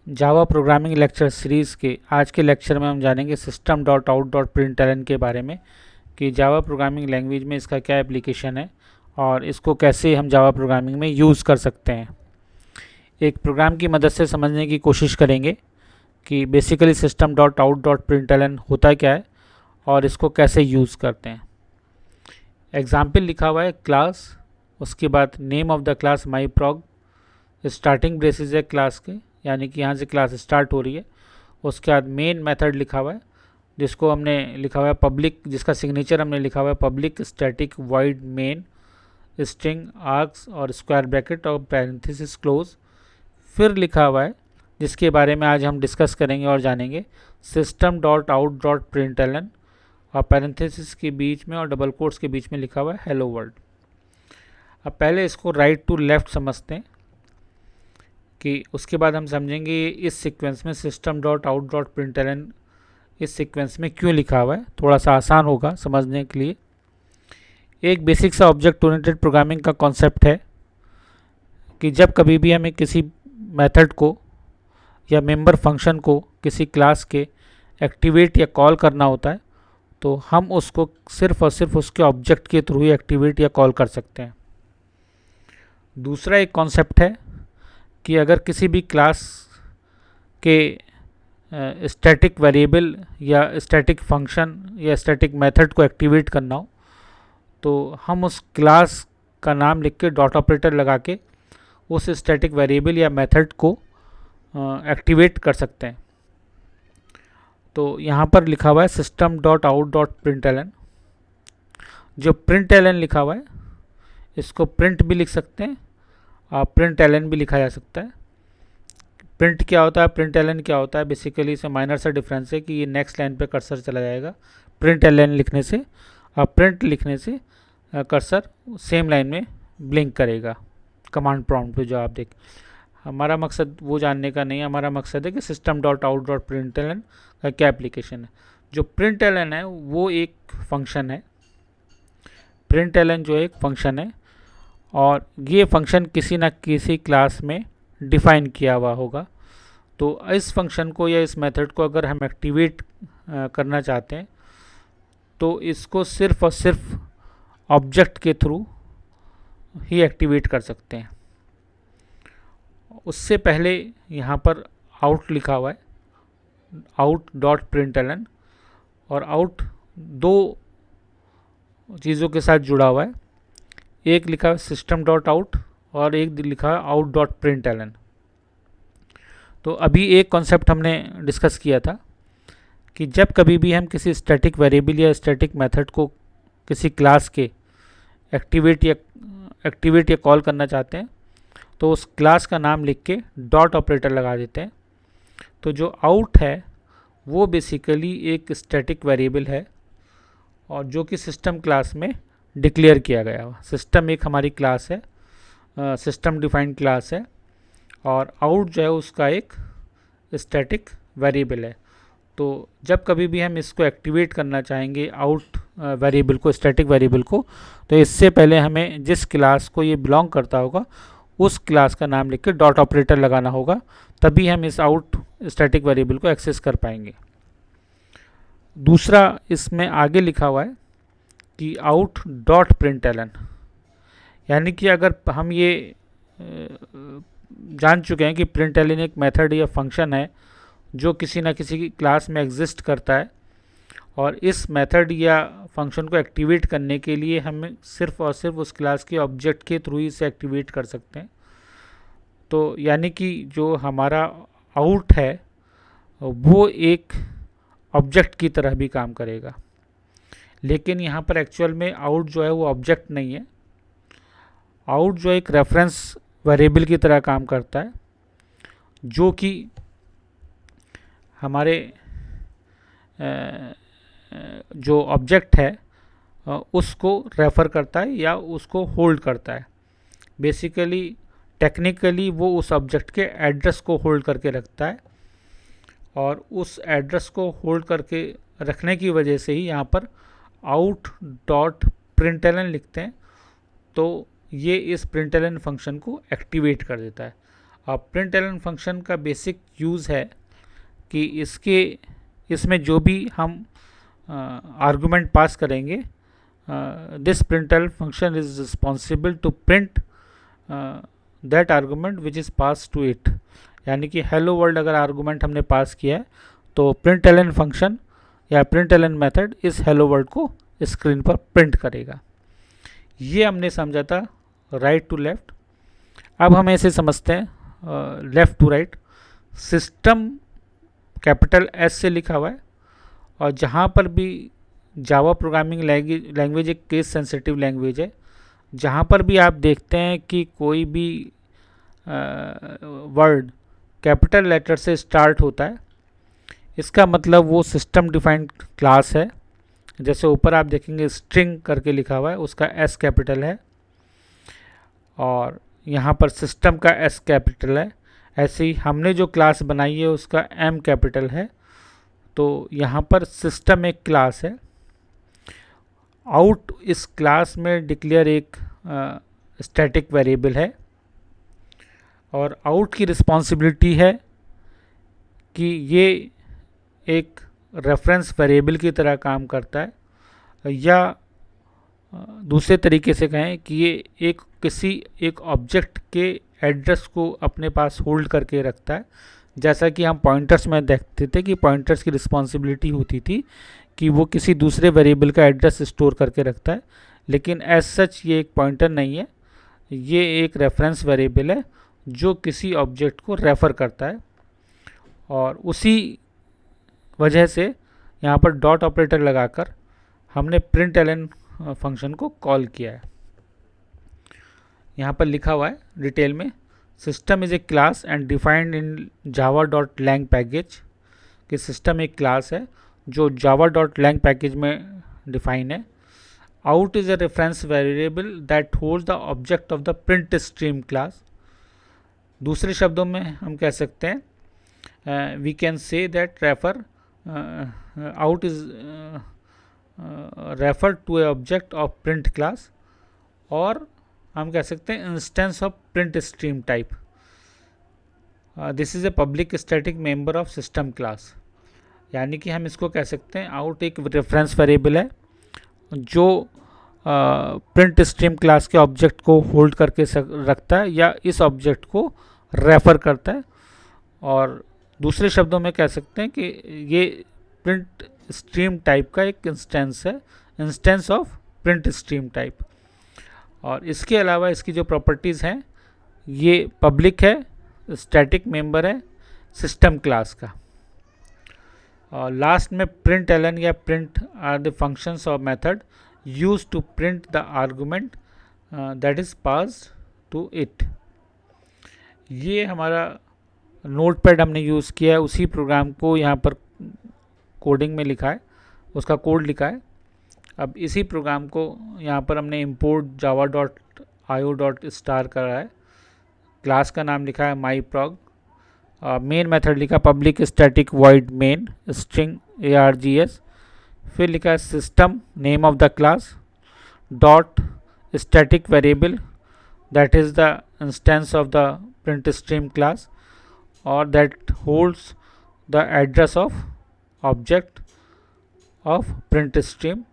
Java programming lecture series के आज के लेक्चर में हम जानेंगे system dot out dot println के बारे में कि जावा प्रोग्रामिंग लैंग्वेज में इसका क्या एप्लीकेशन है और इसको कैसे हम जावा प्रोग्रामिंग में यूज़ कर सकते हैं। एक प्रोग्राम की मदद से समझने की कोशिश करेंगे कि basically system dot out dot println होता क्या है और इसको कैसे यूज़ करते हैं। एग्जाम्पल लिखा हुआ है क्लास, उसके बाद name of the class my prog, starting braces है क्लास के, यानी कि यहाँ से क्लास स्टार्ट हो रही है। उसके बाद मेन मेथड लिखा हुआ है जिसको हमने लिखा हुआ है पब्लिक, जिसका सिग्नेचर हमने लिखा हुआ है public static wide main string arcs और स्क्वायर ब्रैकेट और पैरेंथेसिस क्लोज। फिर लिखा हुआ है जिसके बारे में आज हम डिस्कस करेंगे और जानेंगे system dot out dot println और पैरेंथेसिस के बीच में और डबल कोट्स के बीच में लिखा हुआ है हेलो वर्ल्ड। अब पहले इसको राइट टू लेफ़्ट समझते हैं कि उसके बाद हम समझेंगे इस सीक्वेंस में system dot out dot println इस सीक्वेंस में क्यों लिखा हुआ है, थोड़ा सा आसान होगा समझने के लिए। एक बेसिक सा ऑब्जेक्ट ओरिएंटेड प्रोग्रामिंग का कॉन्सेप्ट है कि जब कभी भी हमें किसी मेथड को या मेंबर फंक्शन को किसी क्लास के एक्टिवेट या कॉल करना होता है तो हम उसको सिर्फ और सिर्फ उसके ऑब्जेक्ट के थ्रू ही एक्टिवेट या कॉल कर सकते हैं। दूसरा एक कॉन्सेप्ट है कि अगर किसी भी क्लास के स्टैटिक वेरिएबल या स्टैटिक फंक्शन या स्टैटिक मेथड को एक्टिवेट करना हो तो हम उस क्लास का नाम लिख के डॉट ऑपरेटर लगा के उस स्टैटिक वेरिएबल या मेथड को एक्टिवेट कर सकते हैं। तो यहाँ पर लिखा हुआ है system dot out dot println. जो प्रिंटलन लिखा हुआ है इसको प्रिंट भी लिख सकते हैं और प्रिंटलन भी लिखा जा सकता है। प्रिंट क्या होता है, प्रिंटलन क्या होता है, बेसिकली इसे माइनर सा डिफरेंस है कि ये नेक्स्ट लाइन पे कर्सर चला जाएगा प्रिंटलन लिखने से, और प्रिंट लिखने से कर्सर सेम लाइन में ब्लिंक करेगा कमांड प्रॉम्प्ट पे जो आप देख। हमारा मकसद वो जानने का नहीं है, हमारा मकसद है कि system dot out dot println का क्या एप्लीकेशन है। जो प्रिंटलन है वो एक फंक्शन है, प्रिंटलन जो एक फंक्शन है और ये फंक्शन किसी न किसी क्लास में डिफ़ाइन किया हुआ होगा। तो इस फंक्शन को या इस मेथड को अगर हम एक्टिवेट करना चाहते हैं तो इसको सिर्फ और सिर्फ ऑब्जेक्ट के थ्रू ही एक्टिवेट कर सकते हैं। उससे पहले यहाँ पर आउट लिखा हुआ है, आउट डॉट प्रिंटलन, और आउट दो चीज़ों के साथ जुड़ा हुआ है। एक लिखा है सिस्टम डॉट आउट और एक लिखा है आउट डॉट प्रिंटलन। तो अभी एक कॉन्सेप्ट हमने डिस्कस किया था कि जब कभी भी हम किसी स्टैटिक वेरिएबल या स्टैटिक मेथड को किसी क्लास के एक्टिवेट या कॉल करना चाहते हैं तो उस क्लास का नाम लिख के डॉट ऑपरेटर लगा देते हैं। तो जो आउट है वो बेसिकली एक स्टैटिक वेरिएबल है और जो कि सिस्टम क्लास में डिक्लेयर किया गया हुआ। सिस्टम एक हमारी क्लास है, सिस्टम डिफाइंड क्लास है, और आउट जो है उसका एक स्टैटिक वेरिएबल है। तो जब कभी भी हम इसको एक्टिवेट करना चाहेंगे आउट वेरिएबल को, स्टैटिक वेरिएबल को, तो इससे पहले हमें जिस क्लास को ये बिलोंग करता होगा उस क्लास का नाम लिख के डॉट ऑपरेटर लगाना होगा, तभी हम इस आउट स्टैटिक वेरिएबल को एक्सेस कर पाएंगे। दूसरा इसमें आगे लिखा हुआ है कि आउट डॉट प्रिंटलन, यानी कि अगर हम ये जान चुके हैं कि प्रिंटलन एक मेथड या फंक्शन है जो किसी न किसी क्लास में एग्जिस्ट करता है और इस मेथड या फंक्शन को एक्टिवेट करने के लिए हम सिर्फ और सिर्फ उस क्लास के ऑब्जेक्ट के थ्रू ही इसे एक्टिवेट कर सकते हैं। तो यानी कि जो हमारा आउट है वो एक ऑब्जेक्ट की तरह भी काम करेगा, लेकिन यहाँ पर एक्चुअल में आउट जो है वो ऑब्जेक्ट नहीं है। आउट जो एक रेफरेंस वेरिएबल की तरह काम करता है जो कि हमारे जो ऑब्जेक्ट है उसको रेफ़र करता है या उसको होल्ड करता है। बेसिकली टेक्निकली वो उस ऑब्जेक्ट के एड्रेस को होल्ड करके रखता है और उस एड्रेस को होल्ड करके रखने की वजह से ही यहाँ पर आउट डॉट प्रिंटलन लिखते हैं। तो ये इस प्रिंटलन फंक्शन को एक्टिवेट कर देता है। और println फंक्शन का बेसिक यूज़ है कि इसमें जो भी हम आर्गुमेंट पास करेंगे, this println function is responsible to print that argument which is pass to it. यानी कि हेलो वर्ल्ड अगर आर्गुमेंट हमने पास किया है तो println फंक्शन या println मेथड इस हेलो वर्ल्ड को स्क्रीन पर प्रिंट करेगा। ये हमने समझा था राइट टू लेफ्ट। अब हम ऐसे समझते हैं left to right. System capital S से लिखा हुआ है और जहाँ पर भी जावा प्रोग्रामिंग लैंग्वेज एक केस सेंसिटिव लैंग्वेज है, जहाँ पर भी आप देखते हैं कि कोई भी वर्ड कैपिटल लेटर से स्टार्ट होता है, इसका मतलब वो सिस्टम डिफाइंड क्लास है। जैसे ऊपर आप देखेंगे स्ट्रिंग करके लिखा हुआ है, उसका एस कैपिटल है और यहाँ पर सिस्टम का एस कैपिटल है। ऐसे ही हमने जो क्लास बनाई है उसका एम कैपिटल है। तो यहाँ पर सिस्टम एक क्लास है। आउट इस क्लास में डिक्लेयर एक स्टैटिक वेरिएबल है और आउट की रिस्पॉन्सिबिलिटी है कि ये एक रेफरेंस वेरिएबल की तरह काम करता है, या दूसरे तरीके से कहें कि ये किसी एक ऑब्जेक्ट के एड्रेस को अपने पास होल्ड करके रखता है। जैसा कि हम पॉइंटर्स में देखते थे कि पॉइंटर्स की रिस्पॉन्सिबिलिटी होती थी कि वो किसी दूसरे वेरिएबल का एड्रेस स्टोर करके रखता है, लेकिन एज सच ये एक पॉइंटर नहीं है, ये एक रेफरेंस वेरिएबल है जो किसी ऑब्जेक्ट को रेफ़र करता है। और उसी वजह से यहाँ पर डॉट ऑपरेटर लगाकर हमने println फंक्शन को कॉल किया है। यहाँ पर लिखा हुआ है डिटेल में, system is a class and defined in Java dot lang package, कि सिस्टम एक क्लास है जो जावा डॉट लैंग पैकेज में डिफाइन है। Out is a reference variable that holds the object of the print stream class. दूसरे शब्दों में हम कह सकते हैं we can say that refer out is refer to a object of print class, और हम कह सकते हैं instance of print stream type. This is a public static member of system class. यानी कि हम इसको कह सकते हैं आउट एक रेफरेंस वेरिएबल है जो प्रिंट स्ट्रीम क्लास के ऑब्जेक्ट को होल्ड करके रखता है या इस ऑब्जेक्ट को रेफ़र करता है, और दूसरे शब्दों में कह सकते हैं कि ये प्रिंट स्ट्रीम टाइप का एक इंस्टेंस है, instance of print stream type. और इसके अलावा इसकी जो प्रॉपर्टीज़ हैं, ये पब्लिक है, स्टैटिक मेंबर है सिस्टम क्लास का। और लास्ट में println या print आर द फंक्शंस और method use to print the argument that is passed to it. ये हमारा नोटपैड हमने यूज़ किया है, उसी प्रोग्राम को यहाँ पर कोडिंग में लिखा है, उसका कोड लिखा है। अब इसी प्रोग्राम को यहाँ पर हमने import java.io.star करा है। क्लास का नाम लिखा है myprog, मेन मेथड लिखा public static void main string args, फिर लिखा है system name of the class dot static variable that is the instance of the print stream class और that holds the address of object of print stream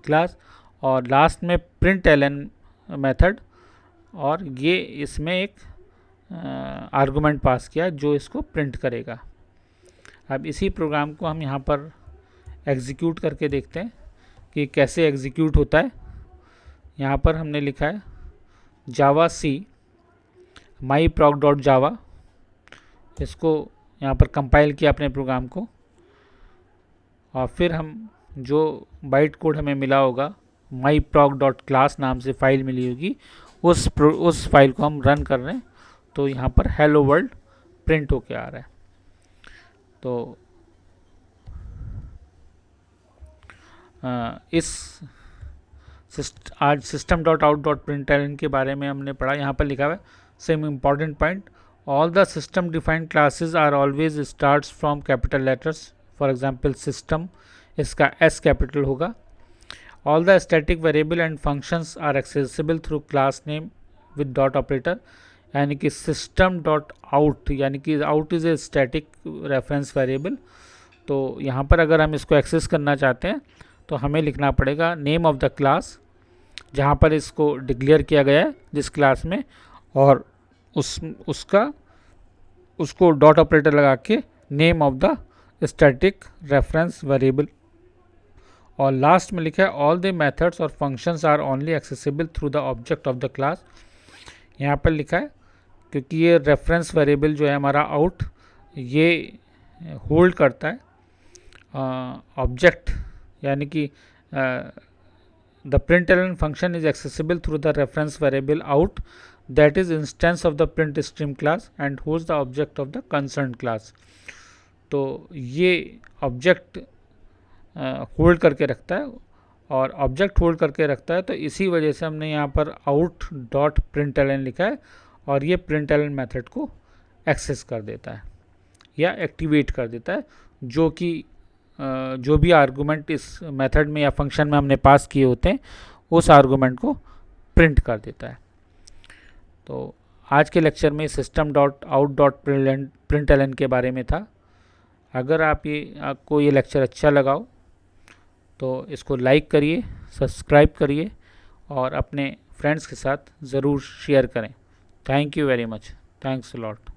class, और last में println method, और ये इसमें एक आर्गुमेंट पास किया जो इसको प्रिंट करेगा। अब इसी प्रोग्राम को हम यहाँ पर एग्जीक्यूट करके देखते हैं कि कैसे एग्जीक्यूट होता है। यहाँ पर हमने लिखा है जावा सी myprog.java, इसको यहाँ पर कंपाइल किया अपने प्रोग्राम को, और फिर हम जो बाइट कोड हमें मिला होगा myprog.class नाम से फाइल मिली होगी, उस फाइल को हम रन कर रहे हैं, तो यहाँ पर हेलो वर्ल्ड प्रिंट होके आ रहा है। तो आज system.out.println के बारे में हमने पढ़ा। यहाँ पर लिखा हुआ है same important point, all the system defined classes are always starts from capital letters. For example system, इसका एस कैपिटल होगा। All the static variable and functions are accessible through class name with dot operator. यानी कि system dot out, यानी कि out is a static reference variable. तो यहाँ पर अगर हम इसको एक्सेस करना चाहते हैं तो हमें लिखना पड़ेगा नेम ऑफ द क्लास जहाँ पर इसको डिक्लेयर किया गया है जिस क्लास में, और उसको डॉट ऑपरेटर लगा के name of the static reference variable. और लास्ट में लिखा है ऑल द मेथड्स और functions are only accessible through the object of the class. यहाँ पर लिखा है क्योंकि ये रेफरेंस वेरिएबल जो है हमारा आउट, ये होल्ड करता है ऑब्जेक्ट, यानी कि the println function is accessible through the reference variable out that is instance of the print stream class and holds the object of the concern class. तो ये ऑब्जेक्ट होल्ड करके रखता है, और ऑब्जेक्ट होल्ड करके रखता है तो इसी वजह से हमने यहाँ पर आउट डॉट println लिखा है, और ये println मेथड को एक्सेस कर देता है या एक्टिवेट कर देता है, जो कि जो भी आर्गूमेंट इस मेथड में या फंक्शन में हमने पास किए होते हैं उस आर्गूमेंट को प्रिंट कर देता है। तो आज के लेक्चर में system dot out dot println के बारे में था। अगर आपको ये लेक्चर अच्छा लगा हो तो इसको लाइक करिए, सब्सक्राइब करिए और अपने फ्रेंड्स के साथ ज़रूर शेयर करें। Thank you very much. Thanks a lot.